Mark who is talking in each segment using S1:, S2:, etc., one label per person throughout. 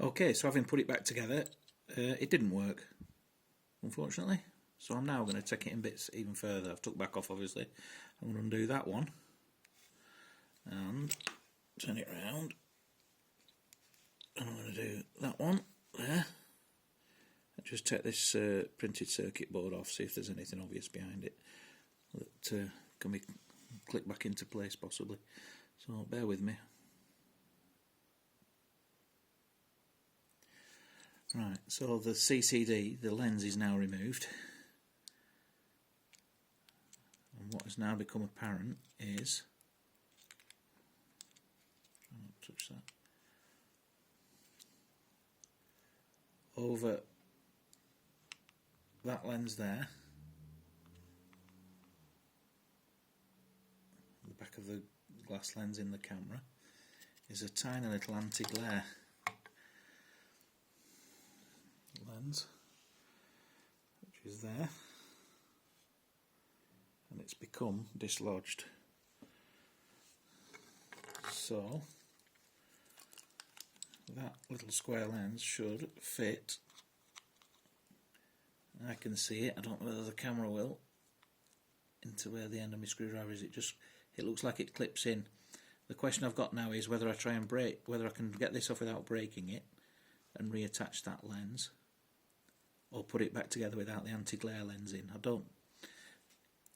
S1: Okay, so having put it back together, it didn't work, unfortunately. So I'm now going to take it in bits even further. I've took back off, obviously. I'm going to undo that one and turn it round. And I'm going to do that one there. And just take this printed circuit board off, see if there's anything obvious behind it that can be clicked back into place possibly. So bear with me. Right, so the CCD, the lens, is now removed. And what has now become apparent is, try not to touch that, over that lens there, the back of the glass lens in the camera, is a tiny little anti-glare lens, which is there, and it's become dislodged. So that little square lens should fit. I can see it, I don't know whether the camera will, into where the end of my screwdriver is. It looks like it clips in. The question I've got now is whether I try and whether I can get this off without breaking it and reattach that lens, or put it back together without the anti-glare lens in. I don't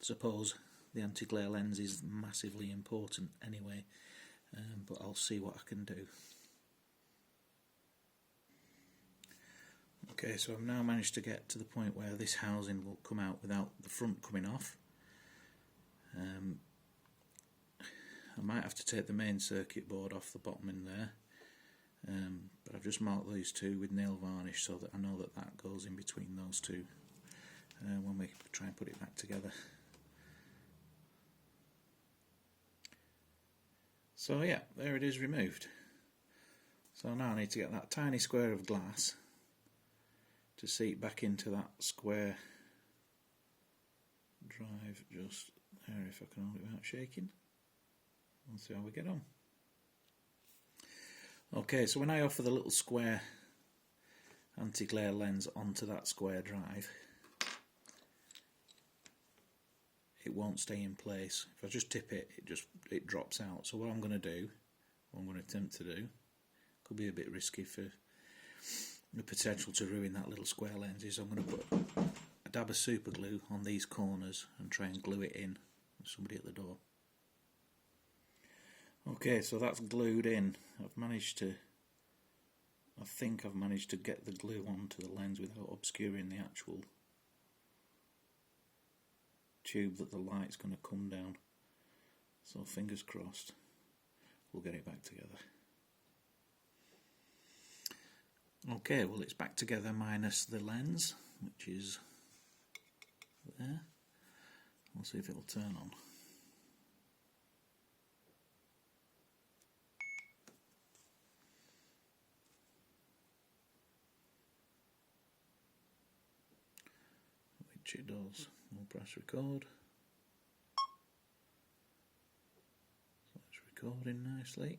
S1: suppose the anti-glare lens is massively important anyway, but I'll see what I can do. Okay, so I've now managed to get to the point where this housing will come out without the front coming off. I might have to take the main circuit board off the bottom in there, but I've just marked these two with nail varnish so that I know that that goes in between those two when we try and put it back together. So yeah, there it is, removed. So now I need to get that tiny square of glass to seat back into that square drive just there, if I can hold it without shaking. We'll see how we get on. Okay, so when I offer the little square anti-glare lens onto that square drive, it won't stay in place. If I just tip it, it drops out. So what I'm going to do, what I'm going to attempt to do, could be a bit risky for the potential to ruin that little square lens, is I'm going to put a dab of super glue on these corners and try and glue it in. There's somebody at the door. Okay, so that's glued in. I think I've managed to get the glue onto the lens without obscuring the actual tube that the light's going to come down. So fingers crossed, we'll get it back together. Okay, well, it's back together minus the lens, which is there. We'll see if it'll turn on. Which it does. We'll press record. So it's recording nicely.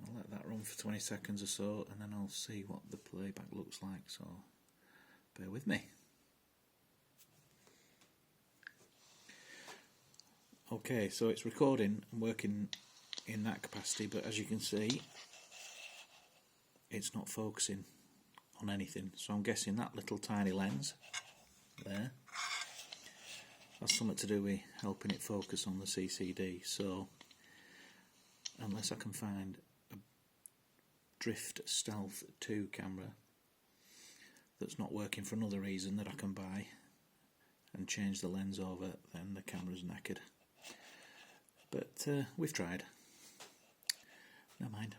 S1: I'll let that run for 20 seconds or so, and then I'll see what the playback looks like, so bear with me. Okay, so it's recording and working in that capacity, but as you can see, it's not focusing on anything. So I'm guessing that little tiny lens there, that's something to do with helping it focus on the CCD. So unless I can find a Drift Stealth 2 camera that's not working for another reason that I can buy and change the lens over, then the camera's knackered. But we've tried. Never mind.